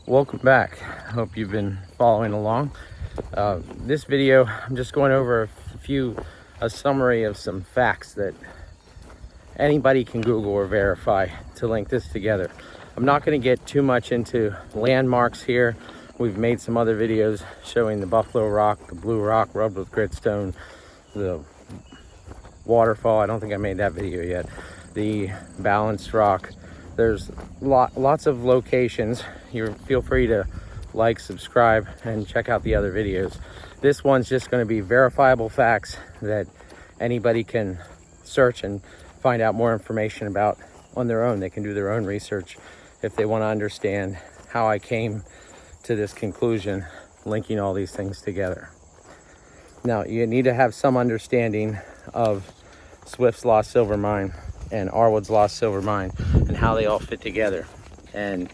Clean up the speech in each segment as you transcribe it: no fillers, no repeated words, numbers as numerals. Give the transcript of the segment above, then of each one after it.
Welcome back. Hope you've been following along. This video, I'm just going over a summary of some facts that anybody can Google or verify to link this together. I'm not going to get too much into landmarks here. We've made some other videos showing the Buffalo Rock, the Blue Rock, rubbed with gritstone, the waterfall. I don't think I made that video yet. The balanced rock. There's lots of locations. You feel free to like, subscribe, and check out the other videos. This one's just going to be verifiable facts that anybody can search and find out more information about on their own. They can do their own research if they want to understand how I came to this conclusion, linking all these things together. Now, you need to have some understanding of Swift's Lost Silver Mine and Ahrwuds Lost Silver Mine and how they all fit together. And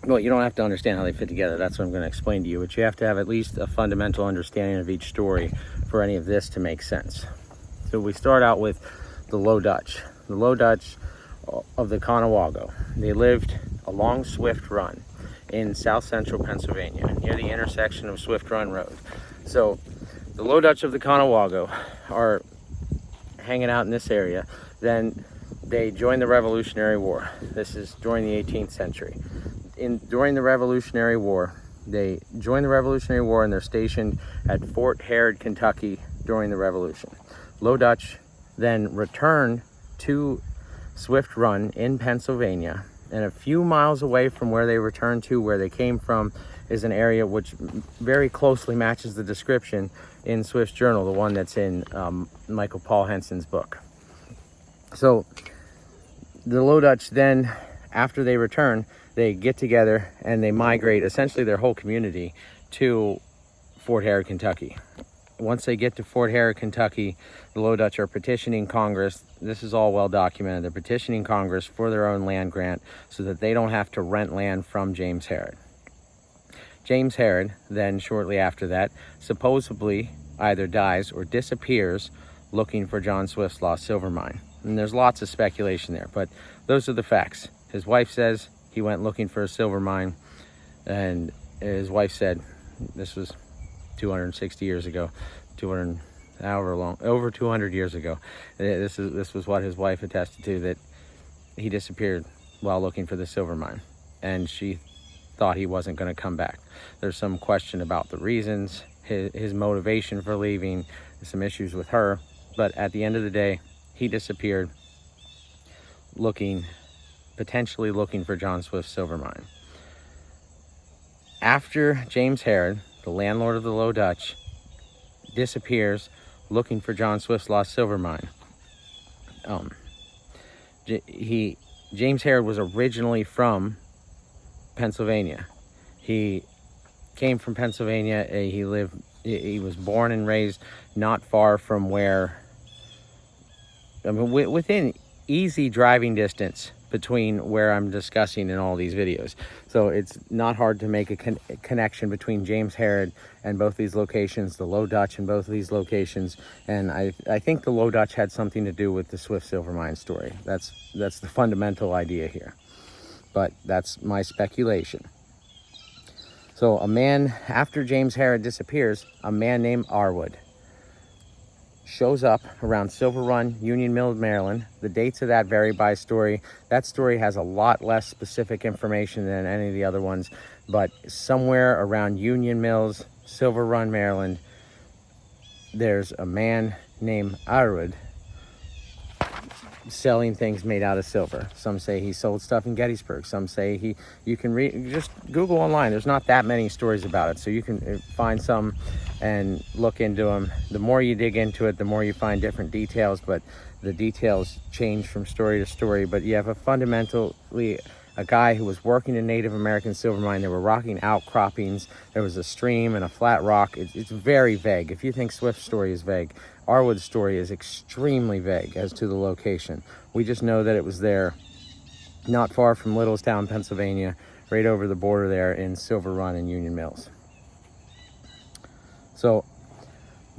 well, you don't have to understand how they fit together. That's what I'm going to explain to you, but you have to have at least a fundamental understanding of each story for any of this to make sense. So we start out with the Low Dutch. The Low Dutch of the Conewago. They lived along Swift Run in south central Pennsylvania, near the intersection of Swift Run Road. So the Low Dutch of the Conewago are hanging out in this area. Then they joined the Revolutionary War. This is during the 18th century. During the Revolutionary War, they joined the Revolutionary War and they're stationed at Fort Harrod, Kentucky during the Revolution. Low Dutch then returned to Swift Run in Pennsylvania, and a few miles away from where they returned to, where they came from, is an area which very closely matches the description in Swift's journal, the one that's in Michael Paul Henson's book. So the Low Dutch then, after they return, they get together and they migrate essentially their whole community to Fort Harrod, Kentucky. Once they get to Fort Harrod, Kentucky, the Low Dutch are petitioning Congress. This is all well documented. They're petitioning Congress for their own land grant so that they don't have to rent land from James Harrod. James Harrod, then shortly after that, supposedly either dies or disappears looking for John Swift's lost silver mine. And there's lots of speculation there, but those are the facts. His wife says he went looking for a silver mine, and his wife said, this was 260 years ago, over 200 years ago. This was what his wife attested to, that he disappeared while looking for the silver mine, and she thought he wasn't going to come back. There's some question about the reasons, his motivation for leaving, some issues with her, but at the end of the day, he disappeared potentially looking for John Swift's silver mine. After James Harrod, the landlord of the Low Dutch, disappears looking for John Swift's lost silver mine, James Harrod was originally from Pennsylvania. He came from Pennsylvania. He was born and raised not far from within easy driving distance between where I'm discussing in all these videos. So it's not hard to make a connection between James Harrod and both these locations, the Low Dutch and both of these locations. And I think the Low Dutch had something to do with the Swift silver mine story. That's the fundamental idea here, but that's my speculation. So after James Harrod disappears, a man named Ahrwud shows up around Silver Run, Union Mill, Maryland. The dates of that vary by story. That story has a lot less specific information than any of the other ones, but somewhere around Union Mills, Silver Run, Maryland, there's a man named Ahrwud selling things made out of silver. Some say he sold stuff in Gettysburg. Some say you can just Google online. There's not that many stories about it, so you can find some and look into them. The more you dig into it, the more you find different details, but the details change from story to story. But you have fundamentally a guy who was working a Native American silver mine. There were rocking outcroppings. There was a stream and a flat rock. It's very vague. If you think Swift's story is vague, Ahrwud's story is extremely vague as to the location. We just know that it was there, not far from Littlestown, Pennsylvania, right over the border there in Silver Run and Union Mills. So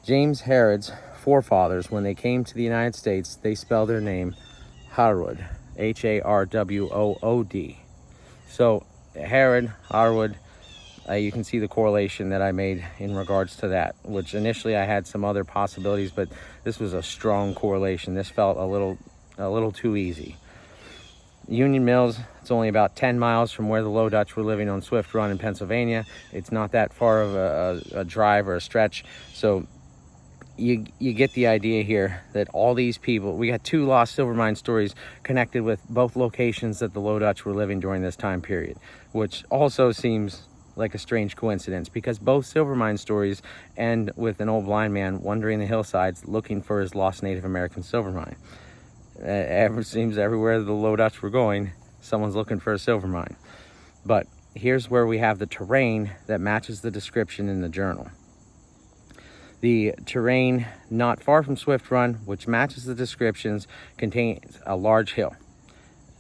James Harrod's forefathers, when they came to the United States, they spelled their name Ahrwud, H-A-R-W-O-O-D. So Ahrwud, Ahrwud, you can see the correlation that I made in regards to that, which initially I had some other possibilities, but this was a strong correlation. This felt a little too easy. Union Mills, it's only about 10 miles from where the Low Dutch were living on Swift Run in Pennsylvania. It's not that far of a drive or a stretch. So you get the idea here that all these people, we got 2 lost silver mine stories connected with both locations that the Low Dutch were living during this time period, which also seems like a strange coincidence, because both silver mine stories end with an old blind man wandering the hillsides looking for his lost Native American silver mine. It seems everywhere the Low Dutch were going, someone's looking for a silver mine. But here's where we have the terrain that matches the description in the journal. The terrain not far from Swift Run, which matches the descriptions, contains a large hill.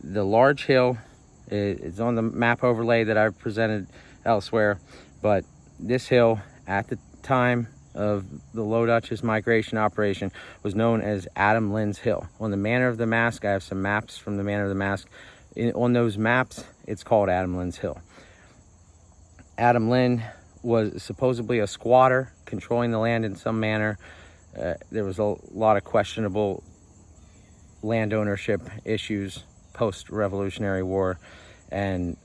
The large hill is on the map overlay that I've presented elsewhere, but this hill at the time of the Low Dutch's migration operation was known as Adam Lynn's Hill. On the Manor of the Mask, I have some maps from the Manor of the Mask. On those maps, it's called Adam Lynn's Hill. Adam Lynn was supposedly a squatter controlling the land in some manner. There was a lot of questionable land ownership issues post-Revolutionary War, and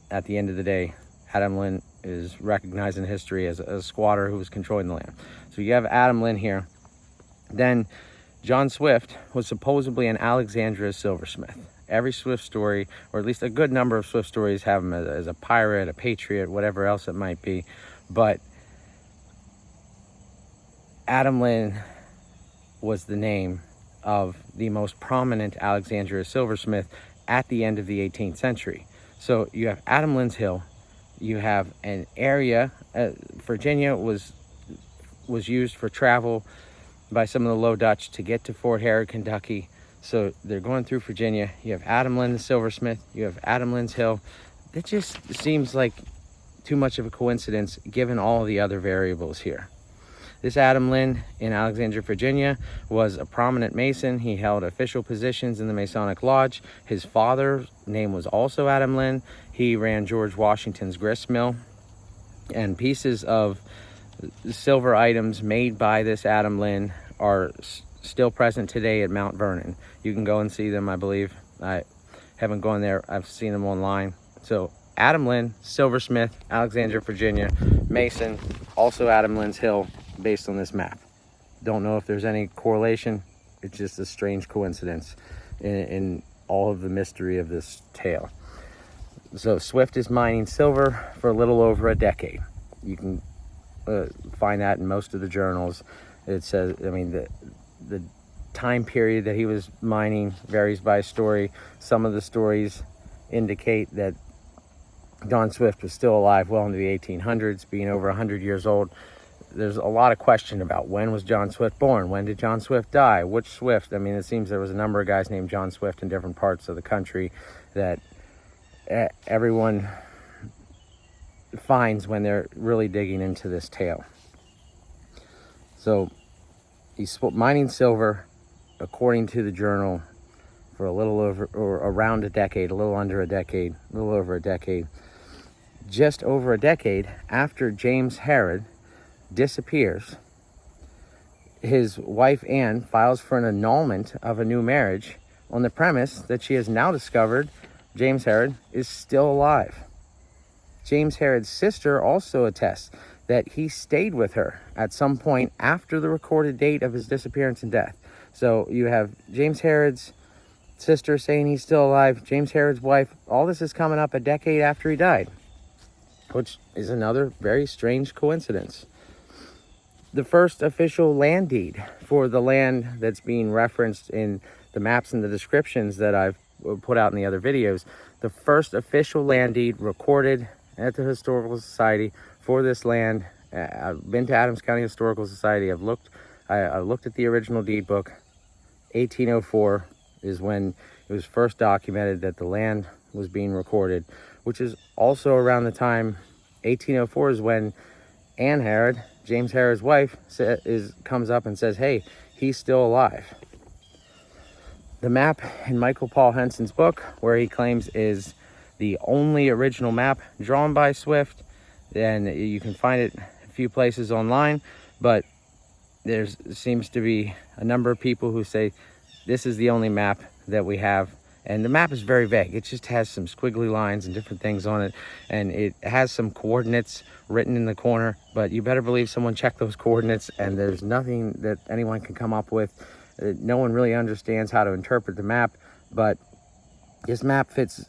at the end of the day, Adam Lynn is recognized in history as a squatter who was controlling the land. So you have Adam Lynn here. Then John Swift was supposedly an Alexandria silversmith. Every Swift story, or at least a good number of Swift stories, have him as a pirate, a patriot, whatever else it might be. But Adam Lynn was the name of the most prominent Alexandria silversmith at the end of the 18th century. So you have Adam Lynn's Hill. You have an area, Virginia was used for travel by some of the Low Dutch to get to Fort Harrod, Kentucky. So they're going through Virginia. You have Adam Lynn the silversmith. You have Adam Lynn's Hill. It just seems like too much of a coincidence given all the other variables here. This Adam Lynn in Alexandria, Virginia was a prominent Mason. He held official positions in the Masonic Lodge. His father's name was also Adam Lynn. He ran George Washington's grist mill. And pieces of silver items made by this Adam Lynn are still present today at Mount Vernon. You can go and see them, I believe. I haven't gone there. I've seen them online. So Adam Lynn, silversmith, Alexandria, Virginia, Mason, also Adam Lynn's Hill, based on this map. Don't know if there's any correlation. It's just a strange coincidence in all of the mystery of this tale. So Swift is mining silver for a little over a decade. You can find that in most of the journals. It says, I mean, the time period that he was mining varies by story. Some of the stories indicate that John Swift was still alive well into the 1800s, being over 100 years old. There's a lot of question about when was John Swift born? When did John Swift die? Which Swift? I mean, it seems there was a number of guys named John Swift in different parts of the country that everyone finds when they're really digging into this tale. So he's mining silver, according to the journal, for a little over, or around a decade, a little under a decade, a little over a decade. Just over a decade after James Harrod disappears, his wife Anne files for an annulment of a new marriage on the premise that she has now discovered James Harrod is still alive. James Harrod's sister also attests that he stayed with her at some point after the recorded date of his disappearance and death. So you have James Harrod's sister saying he's still alive, James Harrod's wife. All this is coming up a decade after he died, which is another very strange coincidence. The first official land deed for the land that's being referenced in the maps and the descriptions that I've put out in the other videos, the first official land deed recorded at the Historical Society for this land. I've been to Adams County Historical Society. I looked at the original deed book. 1804 is when it was first documented that the land was being recorded, which is also around the time 1804 is when Anne Harrod, James Harrod's wife, comes up and says, hey, he's still alive. The map in Michael Paul Henson's book, where he claims is the only original map drawn by Swift. And you can find it a few places online, but there seems to be a number of people who say this is the only map that we have. And the map is very vague. It just has some squiggly lines and different things on it. And it has some coordinates written in the corner, but you better believe someone checked those coordinates, and there's nothing that anyone can come up with. No one really understands how to interpret the map, but this map fits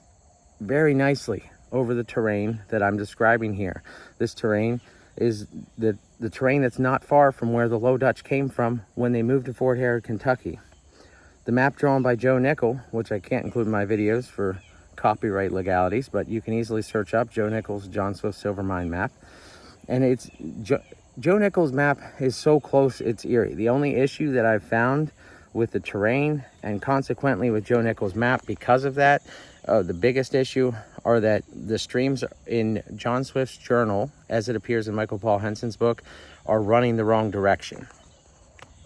very nicely over the terrain that I'm describing here. This terrain is the terrain that's not far from where the Low Dutch came from when they moved to Fort Harrod, Kentucky. The map drawn by Joe Nickel, which I can't include in my videos for copyright legalities, but you can easily search up Joe Nickel's John Swift Silver Mine map. And it's Joe Nickel's map is so close, it's eerie. The only issue that I've found with the terrain, and consequently with Joe Nickel's map because of that, the biggest issue are that the streams in John Swift's journal, as it appears in Michael Paul Henson's book, are running the wrong direction.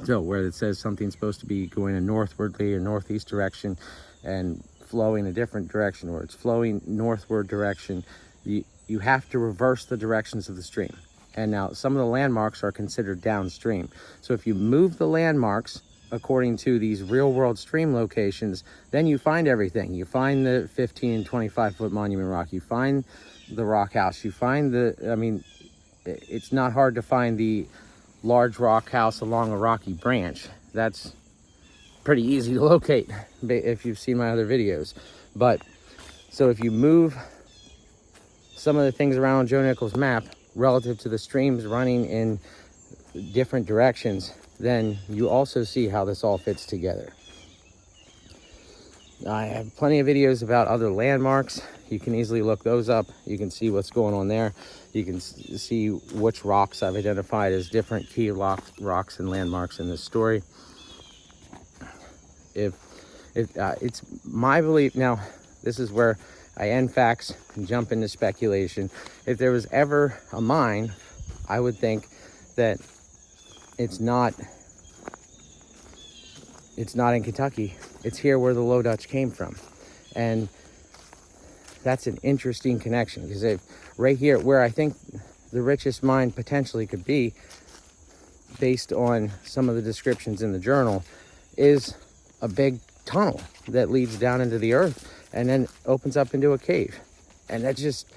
So where it says something's supposed to be going a northwardly or northeast direction and flowing a different direction, or it's flowing northward direction, you have to reverse the directions of the stream. And now some of the landmarks are considered downstream. So if you move the landmarks according to these real world stream locations, then you find everything. You find the 15 and 25 foot monument rock, you find the rock house, you find it's not hard to find the large rock house along a rocky branch. That's pretty easy to locate if you've seen my other videos. But so if you move some of the things around on Joe Nickel's map relative to the streams running in different directions, then you also see how this all fits together. I have plenty of videos about other landmarks. You can easily look those up. You can see what's going on there. You can see which rocks I've identified as different key rocks and landmarks in this story. It's my belief, now this is where I end facts and jump into speculation. If there was ever a mine, I would think that it's not in Kentucky. It's here where the Low Dutch came from. And that's an interesting connection, because right here where I think the richest mine potentially could be, based on some of the descriptions in the journal, is a big tunnel that leads down into the earth and then opens up into a cave. And that just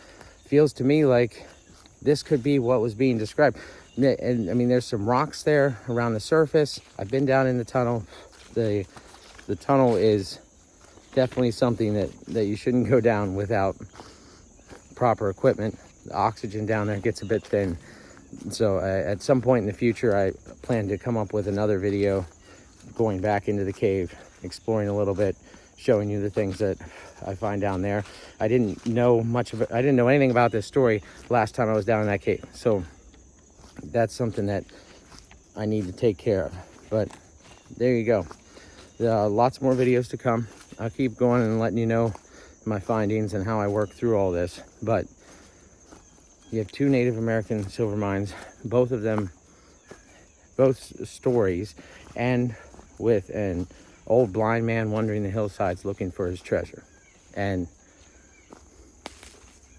feels to me like this could be what was being described. And I mean, there's some rocks there around the surface. I've been down in the tunnel. The tunnel is definitely something that you shouldn't go down without proper equipment. The oxygen down there gets a bit thin. So at some point in the future, I plan to come up with another video going back into the cave, exploring a little bit, showing you the things that I find down there. I didn't know much of it. I didn't know anything about this story last time I was down in that cave. So that's something that I need to take care of. But there you go. Lots more videos to come. I'll keep going and letting you know my findings and how I work through all this. But you have two Native American silver mines, both of them, both stories, and with an old blind man wandering the hillsides looking for his treasure. And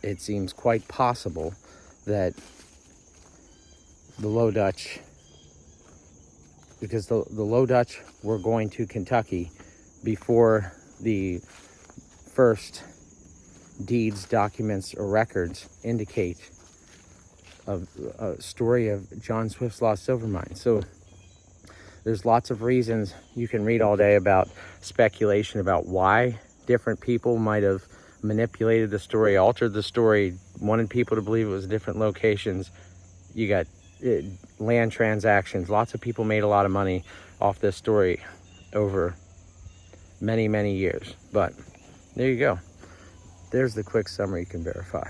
it seems quite possible that the Low Dutch, because the Low Dutch were going to Kentucky before the first deeds, documents, or records indicate a story of John Swift's lost silver mine. So there's lots of reasons you can read all day about speculation about why different people might have manipulated the story, altered the story, wanted people to believe it was different locations. You got land transactions. Lots of people made a lot of money off this story over many, many years. But there you go. There's the quick summary you can verify.